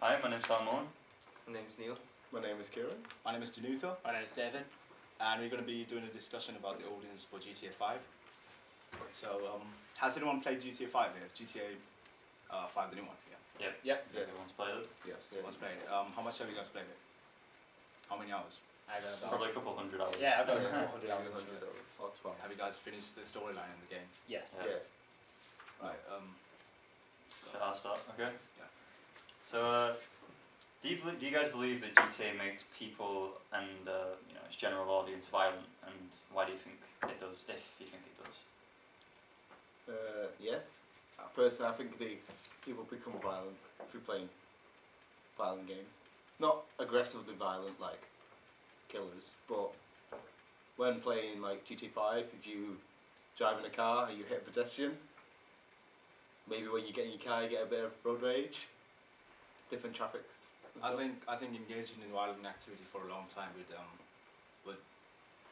Hi, my name's Salmon. My name's Neil. My name is Kieran. My name is Danuka, My name is David. and we're going to be doing a discussion about the audience for GTA 5. So, has anyone played GTA 5 here? GTA 5, the new one? Yeah. Yep. Everyone's played it. Yes. Everyone's played it. How much have you guys played it? How many hours? I don't know. Probably a couple hundred hours. Yeah, I've got a Yeah. couple hundred hours. Lots of fun. Have you guys finished the storyline in the game? Yes. Yeah. Right. Should I start? Okay. Yeah. So, do you guys believe that GTA makes people and its general audience violent, and why do you think it does? If you think it does. Yeah. Personally, I think people become violent if you're playing violent games. Not aggressively violent like killers, but when playing like GTA 5, if you drive in a car and you hit a pedestrian, maybe when you get in your car you get a bit of road rage, different traffics. and I stuff. think engaging in violent activity for a long time would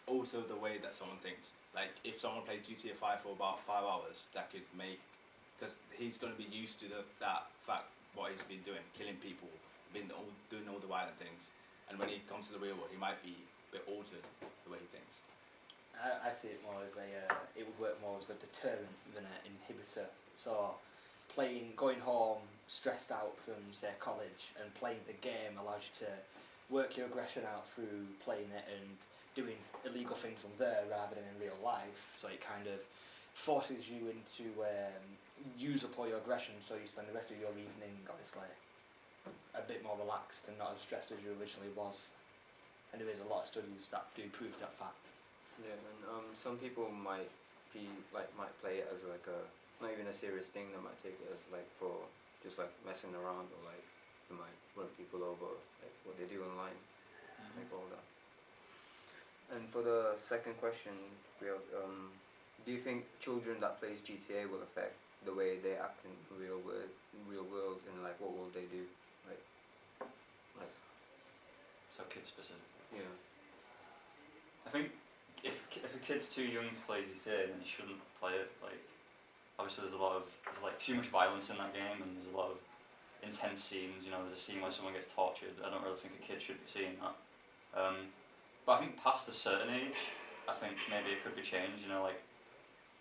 alter the way that someone thinks. Like if someone plays GTA 5 for about 5 hours, that could make, because he's going to be used to that fact, what he's been doing, killing people, doing all the violent things, and when he comes to the real world, he might be a bit altered the way he thinks. I see it more as it would work more as a deterrent than an inhibitor. So, going home stressed out from say college and playing the game allows you to work your aggression out through playing it and doing illegal things on there rather than in real life. So it kind of forces you into use up all your aggression, so you spend the rest of your evening obviously a bit more relaxed and not as stressed as you originally was. And there is a lot of studies that do prove that fact. Yeah, and some people might play it as like not even a serious thing. They might take it as like for just like messing around, or like they might run people over, like what they do online, like all that. And for the second question, we have, do you think children that plays GTA will affect the way they act in real world, and like what will they do? So kid specific. Yeah. I think if a kid's too young to play GTA, then he shouldn't play it. Like, obviously there's like too much violence in that game, and there's a lot of intense scenes. You know, there's a scene where someone gets tortured. I don't really think a kid should be seeing that. But I think past a certain age, I think maybe it could be changed. You know, like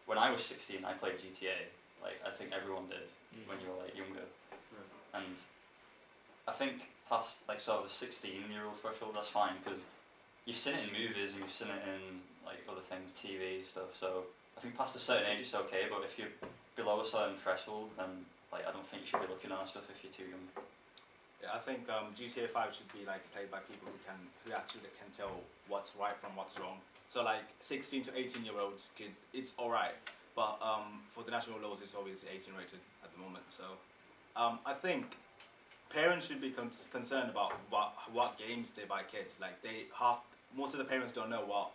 when I was 16, I played GTA. Like I think everyone did when you were like younger, and I think past like sort of the 16-year-old threshold, that's fine, because you've seen it in movies and you've seen it in like other things, TV stuff. So I think past a certain age it's okay, but if you're below a certain threshold, then like I don't think you should be looking at that stuff if you're too young. Yeah, I think GTA 5 should be like played by people who actually can tell what's right from what's wrong. So like 16 to 18-year-olds, it's alright, but for the national laws it's obviously 18 rated at the moment. So I think parents should be concerned about what games they buy kids. Like most of the parents don't know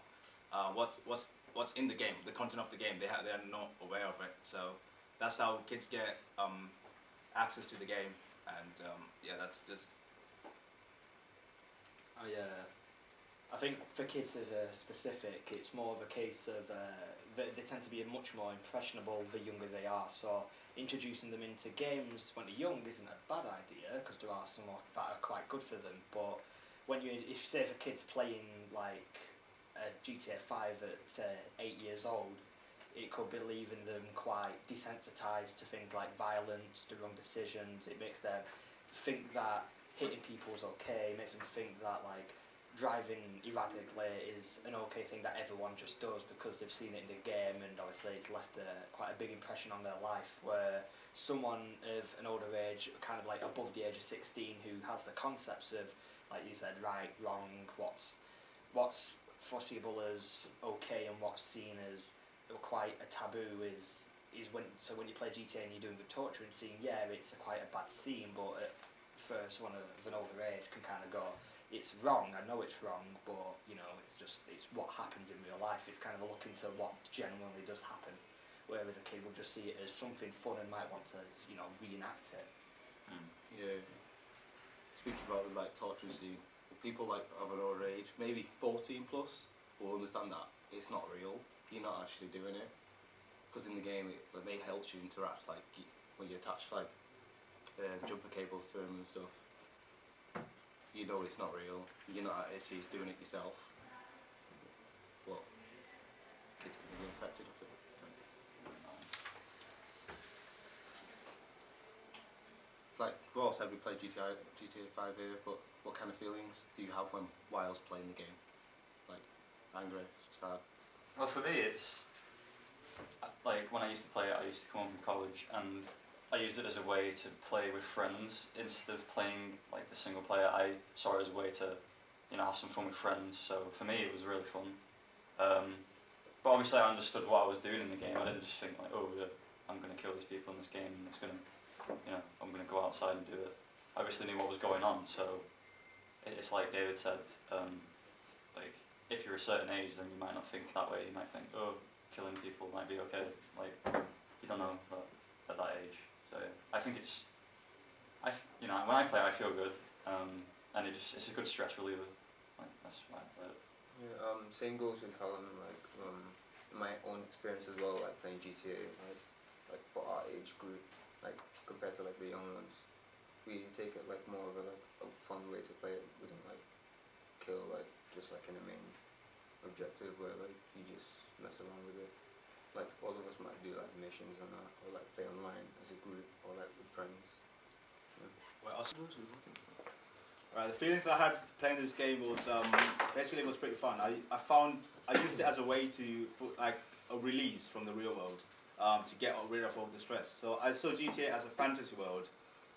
what's in the game, the content of the game. They're not aware of it. So that's how kids get access to the game. And that's just. I think for kids as a specific, it's more of a case of they tend to be much more impressionable the younger they are. So introducing them into games when they're young isn't a bad idea, because there are some that are quite good for them. But if say if a kid's playing like GTA 5 at say 8 years old, it could be leaving them quite desensitised to things like violence, the wrong decisions. It makes them think that hitting people is okay. It makes them think that like driving erratically is an okay thing that everyone just does because they've seen it in the game, and obviously it's left quite a big impression on their life. Where someone of an older age, kind of like above the age of 16, who has the concepts of, like you said, right, wrong, what's foreseeable as okay and what's seen as quite a taboo is when you play GTA and you're doing the torturing scene, it's quite a bad scene, but for someone of an older age can kind of go, it's wrong, I know it's wrong, but it's what happens in real life. It's kind of a look into what genuinely does happen, whereas a kid would just see it as something fun and might want to reenact it. Yeah. Speaking about the like torture scene, people like of an older age, maybe 14 plus, will understand that it's not real. You're not actually doing it, because in the game it may help you interact, like when you attach like jumper cables to them and stuff. you know it's not real. You're not actually doing it yourself. But kids can be affected of it. Like we all said, we played GTA 5 here, but what kind of feelings do you have whilst playing the game? Like angry, sad. Well, for me, it's like when I used to play it, I used to come home from college and I used it as a way to play with friends instead of playing like the single player. I saw it as a way to, have some fun with friends. So for me, it was really fun. But obviously, I understood what I was doing in the game. I didn't just think like, oh, yeah, I'm going to kill these people in this game, and it's going to, I'm going to go outside and do it. I obviously knew what was going on, so it's like David said. Like if you're a certain age, then you might not think that way. You might think, oh, killing people might be okay. Like you don't know at that age. So yeah, I think it's, when I play, I feel good, and it's a good stress reliever. Like that's why I play it. Yeah, same goes with Callum. Like my own experience as well, like playing GTA. Like for our age group, like compared to like the young ones, we take it like more of a fun way to play it. We don't like kill like just like in the main objective where like you just mess around with it. Like all of us might do like missions and that, or like play online as a group, or like with friends. Yeah. Well, right, the feelings I had playing this game was basically it was pretty fun. I used it as a way for like a release from the real world, to get rid of all the stress. So I saw GTA as a fantasy world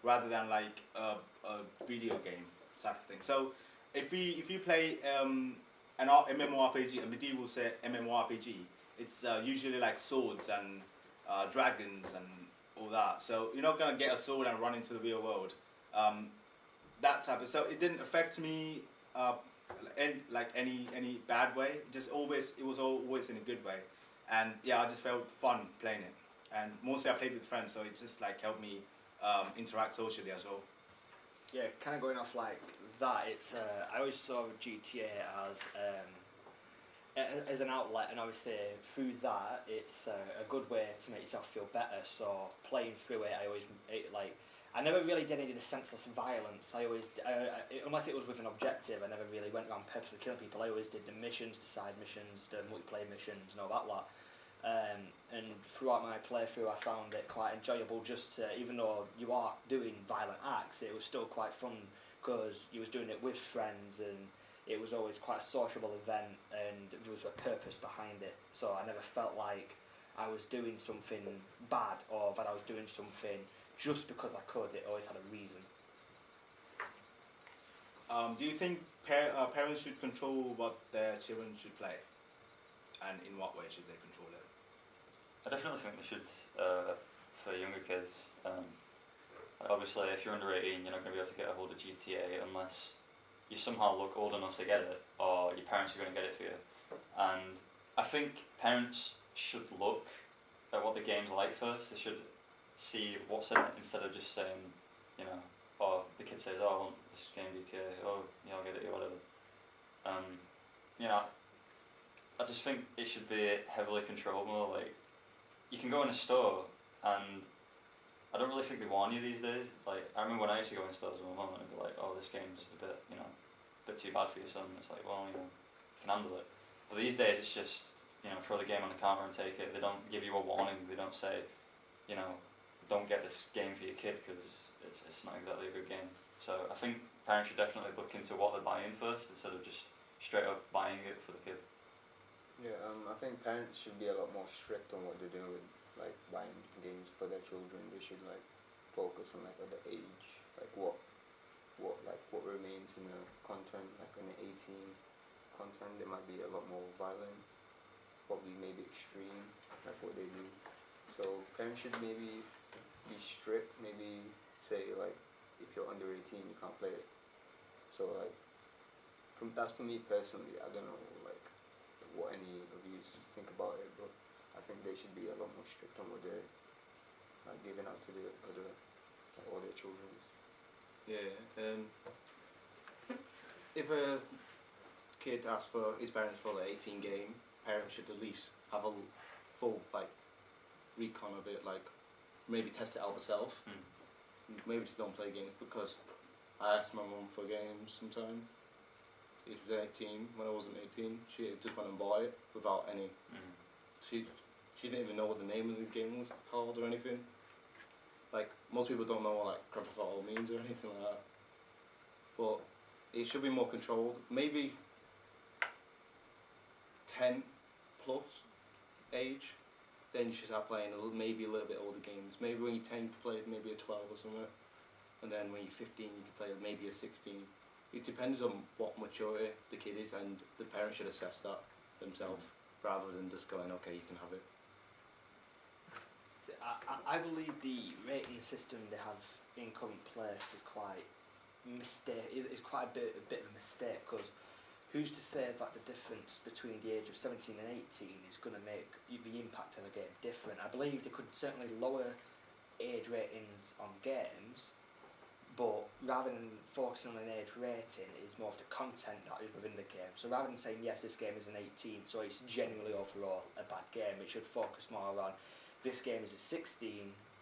rather than like a video game type of thing. So if you play an MMORPG, a medieval set MMORPG, it's usually like swords and dragons and all that. So you're not gonna get a sword and run into the real world. That type of, so it didn't affect me in like any bad way. It was always in a good way, and yeah, I just felt fun playing it. And mostly I played with friends, so it just like helped me interact socially as well. Yeah, kind of going off like that. It's I always saw GTA as an outlet, and obviously through that, it's a good way to make yourself feel better. So playing through it, I never really did any of the senseless violence. I always, unless it was with an objective, I never really went around purposely killing people. I always did the missions, the side missions, the multiplayer missions, and all that lot. And throughout my playthrough, I found it quite enjoyable. Just to, even though you are doing violent acts, it was still quite fun because you was doing it with friends, and it was always quite a sociable event, and there was a purpose behind it. So I never felt like I was doing something bad or that I was doing something just because I could. It always had a reason. Do you think parents should control what their children should play, and in what way should they control it? I definitely think they should for younger kids. Obviously, if you're under 18, you're not going to be able to get a hold of GTA unless you somehow look old enough to get it, or your parents are going to get it for you. And I think parents should look at what the game's like first. They should see what's in it instead of just saying, or the kid says, oh, I want this game GTA, oh, yeah, I'll get it, or whatever. I just think it should be heavily controlled more. Like, you can go in a store and I don't really think they warn you these days. Like, I remember when I used to go in stores with my mum and I'd be like, oh, this game's a bit, too bad for your son. It's like, well, you can handle it. But these days it's just, throw the game on the counter and take it. They don't give you a warning. They don't say, don't get this game for your kid because it's not exactly a good game. So I think parents should definitely look into what they're buying first instead of just straight up buying it for the kid. Yeah, I think parents should be a lot more strict on what they're doing with like buying games for their children. They should like focus on like at the age, like what remains in the content, like in the 18 content. They might be a lot more violent, probably maybe extreme, like what they do. So parents should maybe be strict, maybe say like if you're under 18 you can't play it. So like that's for me personally. I don't know like what any of you think about it, but I think they should be a lot more strict on what they're like giving out to the other all their children. Yeah. If a kid asks for his parents for the 18 game, parents should at least have a full like recon of it, like maybe test it out themselves. Maybe just don't play games, because I asked my mum for games sometimes. If she's 18, when I wasn't 18, she just went and bought it without any. She didn't even know what the name of the game was called or anything. Like most people don't know what like Grand Theft Auto means or anything like that. But it should be more controlled. Maybe 10 plus age, then you should start playing maybe a little bit older games. Maybe when you're 10 you can play maybe a 12 or something, and then when you're 15 you can play maybe a 16. It depends on what maturity the kid is, and the parents should assess that themselves rather than just going, okay, you can have it. I believe the rating system they have in current place is quite is quite a bit of a mistake, because who's to say that the difference between the age of 17 and 18 is going to make the impact of a game different? I believe they could certainly lower age ratings on games, but rather than focusing on an age rating, it's more the content that is within the game. So rather than saying, yes, this game is an 18, so it's genuinely overall a bad game, it should focus more on this game is a 16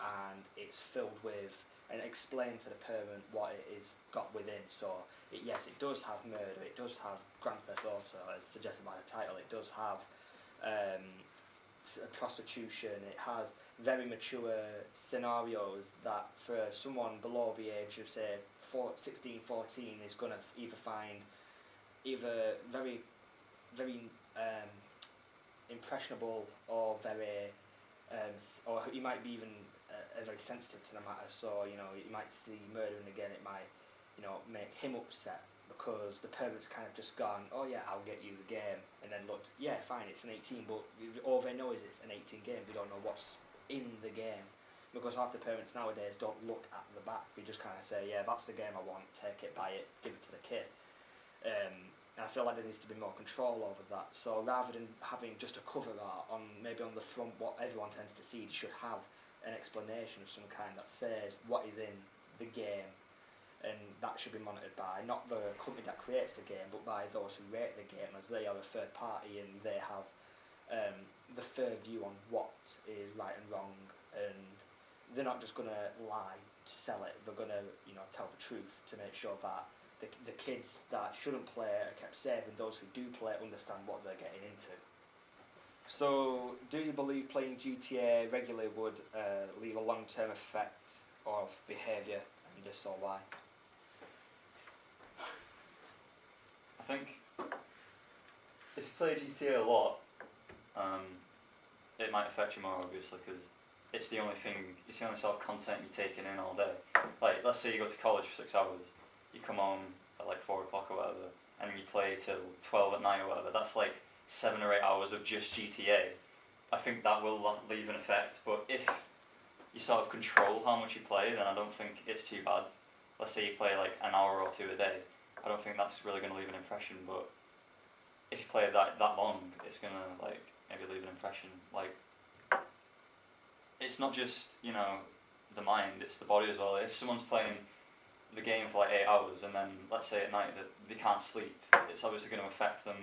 and it's filled with, and explain to the parent what it is got within. So yes, it does have murder, it does have Grand Theft Auto, as suggested by the title, it does have prostitution, it has very mature scenarios that for someone below the age of say 16, 14 is going to either find either very impressionable or very or he might be even very sensitive to the matter, so you might see murdering again, it might make him upset because the parents kind of just gone, oh yeah, I'll get you the game, and then looked, yeah fine, it's an 18, but all they know is it's an 18 game, they don't know what's in the game, because half the parents nowadays don't look at the back, they just kind of say, yeah, that's the game I want, take it, buy it, give it to the kid. And I feel like there needs to be more control over that. So rather than having just a cover art on maybe on the front, what everyone tends to see, you should have an explanation of some kind that says what is in the game, and that should be monitored by not the company that creates the game, but by those who rate the game, as they are a third party and they have the third view on what is right and wrong, and they're not just going to lie to sell it, they're going to tell the truth to make sure that the kids that shouldn't play are kept safe, and those who do play understand what they're getting into. So, do you believe playing GTA regularly would leave a long-term effect of behaviour, and if so, why? I think if you play GTA a lot, it might affect you more, obviously, because it's the only sort of content you're taking in all day. Like, let's say you go to college for 6 hours, you come home at like 4 o'clock or whatever, and you play till 12 at night or whatever, that's like 7 or 8 hours of just GTA. I think that will leave an effect, but if you sort of control how much you play, then I don't think it's too bad. Let's say you play like an hour or two a day, I don't think that's really going to leave an impression, but if you play that long, it's going to like maybe leave an impression. Like, it's not just, the mind, it's the body as well. If someone's playing the game for like 8 hours and then let's say at night that they can't sleep, it's obviously going to affect them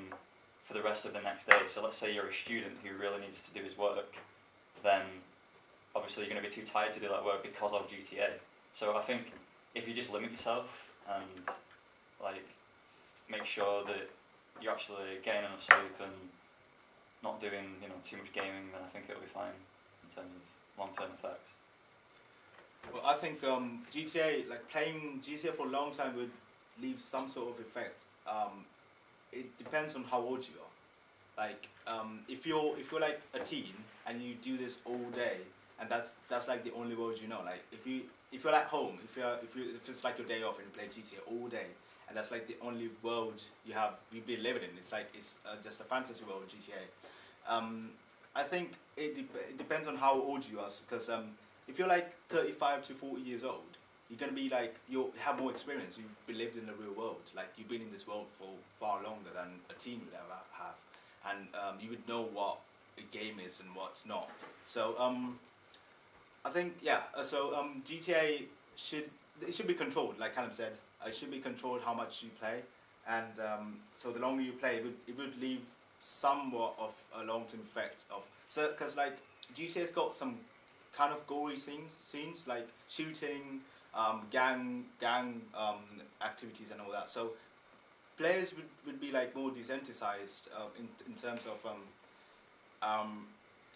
for the rest of the next day. So let's say you're a student who really needs to do his work, then obviously you're going to be too tired to do that work because of GTA. So I think if you just limit yourself and like make sure that you're actually getting enough sleep and not doing too much gaming, then I think it'll be fine in terms of long-term effects. Well, I think GTA, like playing GTA for a long time, would leave some sort of effect. It depends on how old you are. Like, if you're like a teen and you do this all day, and that's like the only world you know. Like, if you're at home, if it's like your day off and you play GTA all day, and that's like the only world you've been living in. It's like it's just a fantasy world, GTA. I think it depends on how old you are, because if you're like 35 to 40 years old, you're gonna be like, you have more experience. You've lived in the real world. Like, you've been in this world for far longer than a teen would ever have, and you would know what a game is and what's not. So I think GTA should be controlled. Like Callum said, it should be controlled how much you play, and so the longer you play, it would leave somewhat of a long-term effect of, because like GTA's got some kind of gory scenes like shooting, gang activities and all that. So players would be like more desensitized in terms of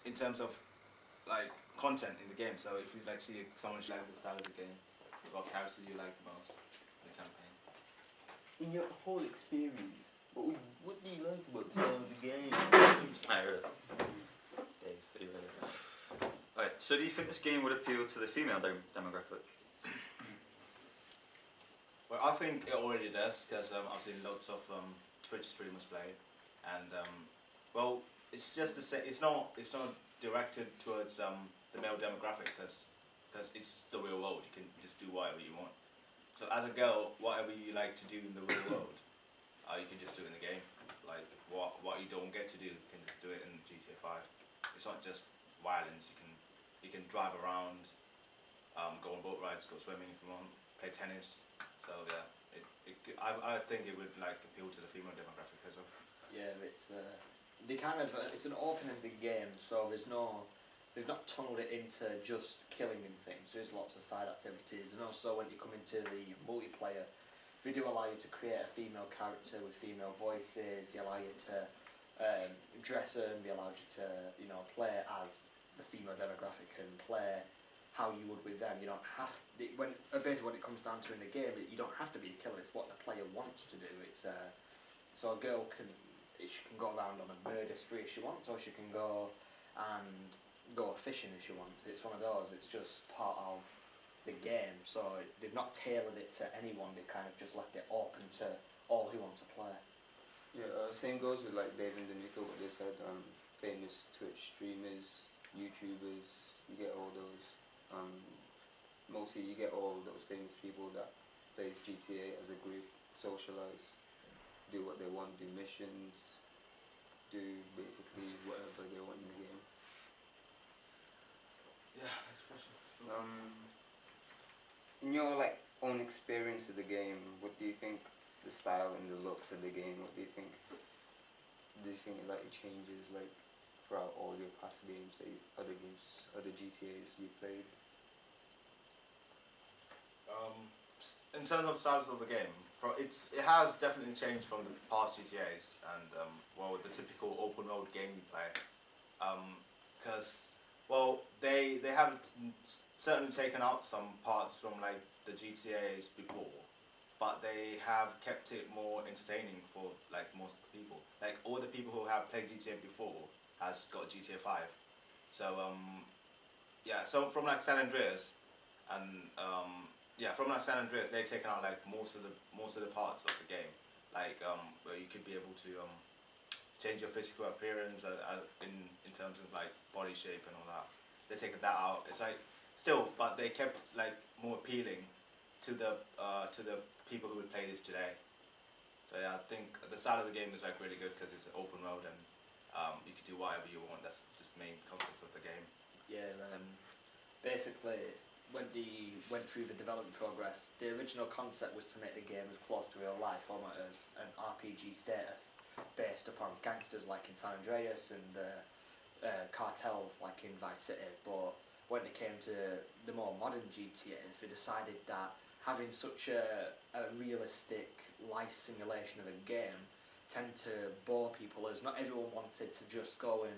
in terms of like content in the game. So if you like see someone like the style of the game, what character do you like the most in the campaign? In your whole experience, what do you like about the style of the game? I really. Dave, what do you really like? Alright, so do you think this game would appeal to the female demographic? Well, I think it already does because I've seen lots of Twitch streamers play, and well, it's just the it's not directed towards the male demographic because it's the real world. You can just do whatever you want. So as a girl, whatever you like to do in the real world, you can just do it in the game. Like what you don't get to do, you can just do it in GTA 5. It's not just violence. You can drive around, go on boat rides, go swimming if you want, play tennis. So yeah, I think it would like appeal to the female demographic as well. Yeah, it's it's an open-ended game, so they've not tunneled it into just killing and things. There's lots of side activities, and also when you come into the multiplayer, they do allow you to create a female character with female voices. They allow you to dress them. They allow you to play as the female demographic and play how you would with them. You don't have basically what it comes down to in the game. You don't have to be a killer. It's what the player wants to do. It's so a girl can go around on a murder spree if she wants, or she can go fishing if she wants. It's one of those. It's just part of the game. So they've not tailored it to anyone. They've kind of just left it open to all who want to play. Yeah, same goes with like Dave and Danica, what they said, famous Twitch streamers, YouTubers, you get all those, mostly you get all those famous people that plays GTA as a group, socialise, do what they want, do missions, do basically whatever they want in the game. Yeah, next question. In your like own experience of the game, what do you think the style and the looks of the game? What do you think? Do you think like it changes like throughout all your past games, other GTA's you played? In terms of styles of the game, it has definitely changed from the past GTA's and well, the typical open world game you play. Because well, they have certainly taken out some parts from like the GTA's before, but they have kept it more entertaining for like most people. Like all the people who have played GTA before has got GTA 5. So yeah, so from like San Andreas and from like San Andreas, they've taken out like most of the parts of the game, like where you could be able to change your physical appearance in terms of like body shape and all that. They taken that out. It's like still, but they kept like more appealing to the people who would play this today. So yeah, I think the style of the game is like really good because it's open world and you can do whatever you want. That's just the main concept of the game. Yeah, basically when they went through the development progress, the original concept was to make the game as close to real life, almost as an RPG status, based upon gangsters like in San Andreas and cartels like in Vice City. But when it came to the more modern GTAs, they decided that having such a realistic life simulation of a game tend to bore people, as not everyone wanted to just go and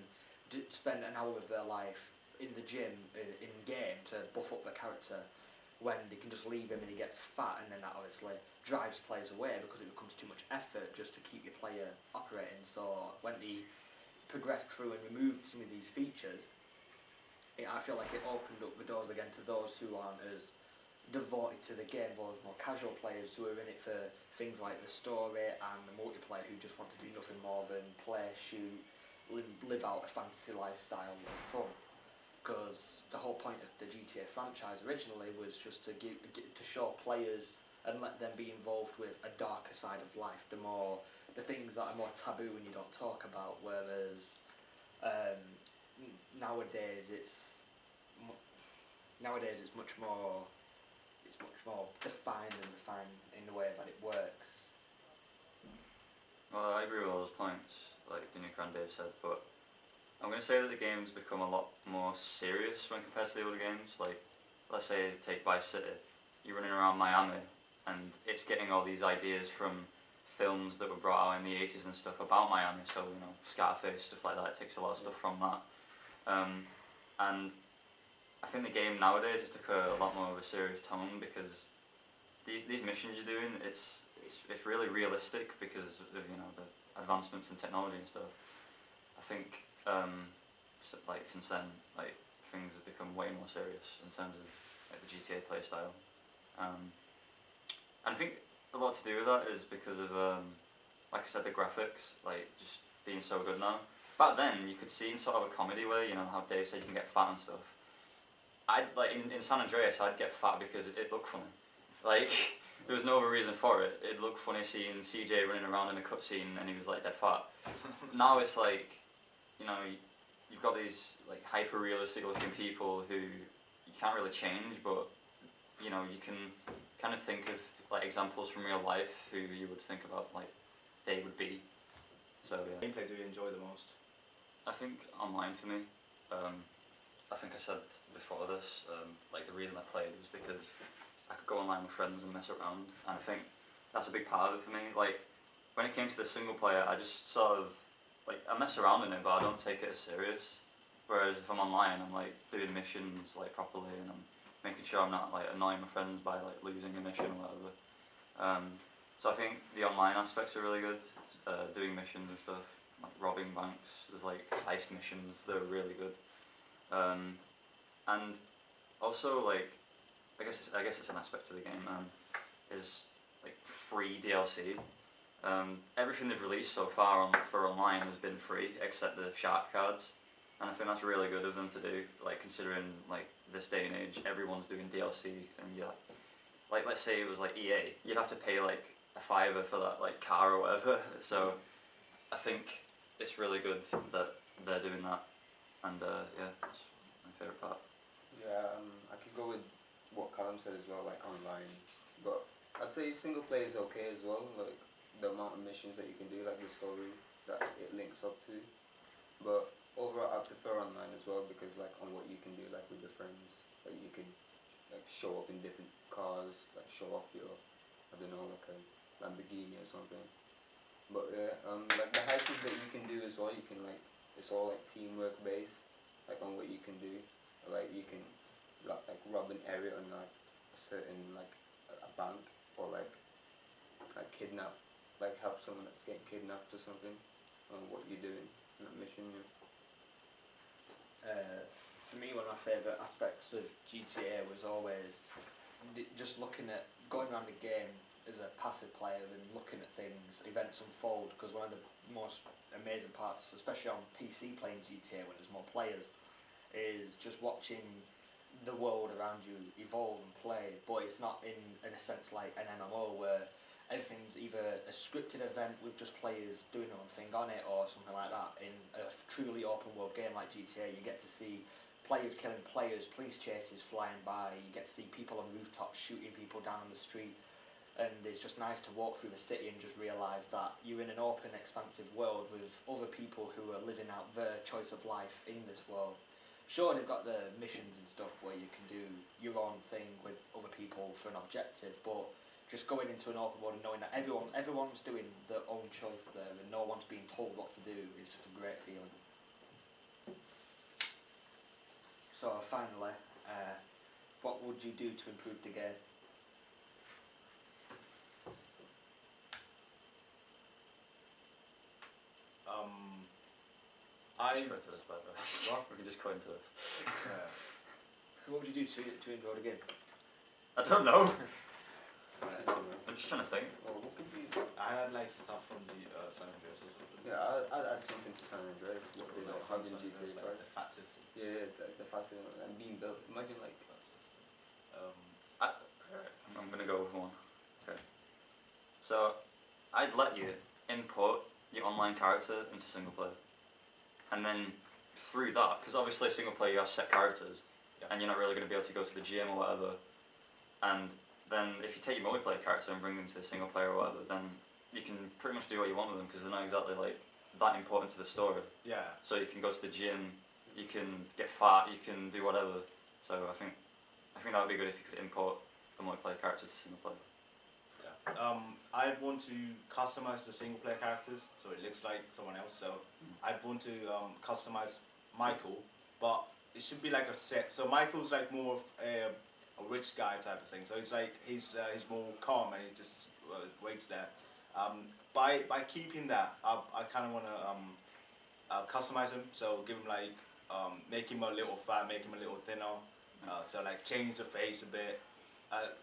spend an hour of their life in the gym in game to buff up their character, when they can just leave him and he gets fat, and then that obviously drives players away because it becomes too much effort just to keep your player operating. So when they progressed through and removed some of these features, I feel like it opened up the doors again to those who aren't as devoted to the game, those more casual players who are in it for things like the story and the multiplayer, who just want to do nothing more than play, shoot, live out a fantasy lifestyle of fun. Because the whole point of the GTA franchise originally was just to show players and let them be involved with a darker side of life, the things that are more taboo and you don't talk about. Whereas nowadays it's much more defined and refined in the way that it works. Well, I agree with all those points, like Danica and Dave said, but I'm going to say that the game's become a lot more serious when compared to the older games. Like, let's say take Vice City. you're running around Miami, and it's getting all these ideas from films that were brought out in the 80s and stuff about Miami. So you know, Scarface, stuff like that. It takes a lot of stuff from that. And I think the game nowadays has took a lot more of a serious tone because these missions you're doing, it's really realistic because of you know the advancements in technology and stuff. I think like since then, like things have become way more serious in terms of like the GTA play style. And I think a lot to do with that is because of like I said, the graphics like just being so good now. Back then, you could see in sort of a comedy way, you know how Dave said you can get fat and stuff. I'd like in San Andreas, I'd get fat because it looked funny. Like there was no other reason for it. It looked funny seeing CJ running around in a cutscene and he was like dead fat. Now it's like, you know, you've got these like hyper realistic looking people who you can't really change, but you know you can kind of think of like examples from real life who you would think about like they would be. So yeah. Gameplay do you enjoy the most? I think online for me. I think I said before this, like the reason I played was because I could go online with friends and mess around, and I think that's a big part of it for me. Like when it came to the single player, I just sort of like I mess around in it, but I don't take it as serious. Whereas if I'm online, I'm like doing missions like properly, and I'm making sure I'm not like annoying my friends by like losing a mission or whatever. So I think the online aspects are really good. Doing missions and stuff, like robbing banks. There's like heist missions. They're really good. And also like I guess it's an aspect of the game. Is like free DLC. Everything they've released so far for online has been free except the shark cards, and I think that's really good of them to do. Like considering like this day and age, everyone's doing DLC, and yeah, like let's say it was like EA, you'd have to pay like a $5 for that like car or whatever. So I think it's really good that they're doing that, and yeah, that's my favourite part. Yeah, I could go with what Callum said as well, like online. But I'd say single player is okay as well, like the amount of missions that you can do, like the story that it links up to. But overall, I prefer online as well because like on what you can do, like with your friends, like you could like show up in different cars, like show off your, I don't know, like a Lamborghini or something. But yeah, like the heists that you can do as well, you can like it's all like teamwork based, like on what you can do. Like you can like rob an area on like a certain like a bank or like kidnap, like help someone that's getting kidnapped or something. On what you're doing in that mission. For me, one of my favourite aspects of GTA was always just looking at going around the game as a passive player and looking at things, events unfold. Because one of the most amazing parts, especially on PC playing GTA when there's more players, is just watching the world around you evolve and play. But it's not in a sense like an MMO where everything's either a scripted event with just players doing their own thing on it or something like that. In a truly open world game like GTA, you get to see players killing players, police chases flying by, you get to see people on rooftops shooting people down on the street, and it's just nice to walk through the city and just realise that you're in an open, expansive world with other people who are living out their choice of life in this world. Sure, they've got the missions and stuff where you can do your own thing with other people for an objective, but just going into an open world and knowing that everyone's doing their own choice there and no one's being told what to do is just a great feeling. So finally, what would you do to improve the game? I Just go into this, by the way. What? We can just go into this. What would you do to enjoy the game? I don't know. I don't know. I'm just trying to think. Oh, what could be? I had like stuff from the San Andreas or something. Yeah, I'd add something to San Andreas. What they don't have in GTA 5. Like the fat system. Yeah, the fast and being built. Imagine like. Fat system. I'm gonna go with one. Okay. So, I'd let you import your online character into single player, and then through that, because obviously single player you have set characters, Yeah. and you're not really gonna be able to go to the gym or whatever, and then if you take your multiplayer character and bring them to the single player or whatever, then you can pretty much do what you want with them because they're not exactly like that important to the story. Yeah. So you can go to the gym, you can get fat, you can do whatever. So I think that would be good if you could import a multiplayer character to single player? Yeah. I'd want to customize the single player characters so it looks like someone else. So I'd want to customize Michael, but it should be like a set. So Michael's like more of a rich guy type of thing. So it's like he's more calm and he just waits there. By keeping that, I kind of want to customize him. So give him like make him a little fat, make him a little thinner. So like change the face a bit.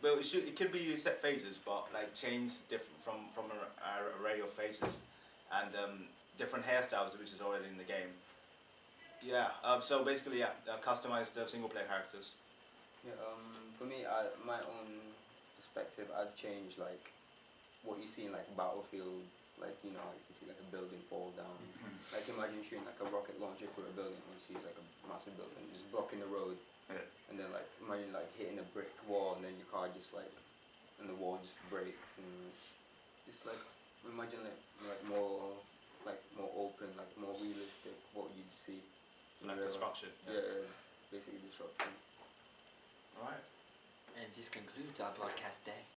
Well, it could be set phases, but like change different from an array of faces and different hairstyles, which is already in the game. Yeah. So basically, yeah, customize the single player characters. Yeah, for me, my own perspective, I'd change like what you see in like Battlefield, like you know, you can see like a building fall down. Like imagine shooting like a rocket launcher through a building, and you see it's like a massive building just blocking the road, Yeah. and then like imagine like hitting a brick wall, and then your car just like, and the wall just breaks, and just like imagine like more open, like more realistic what you'd see. So like destruction. Yeah, basically destruction. All right. And this concludes our broadcast day.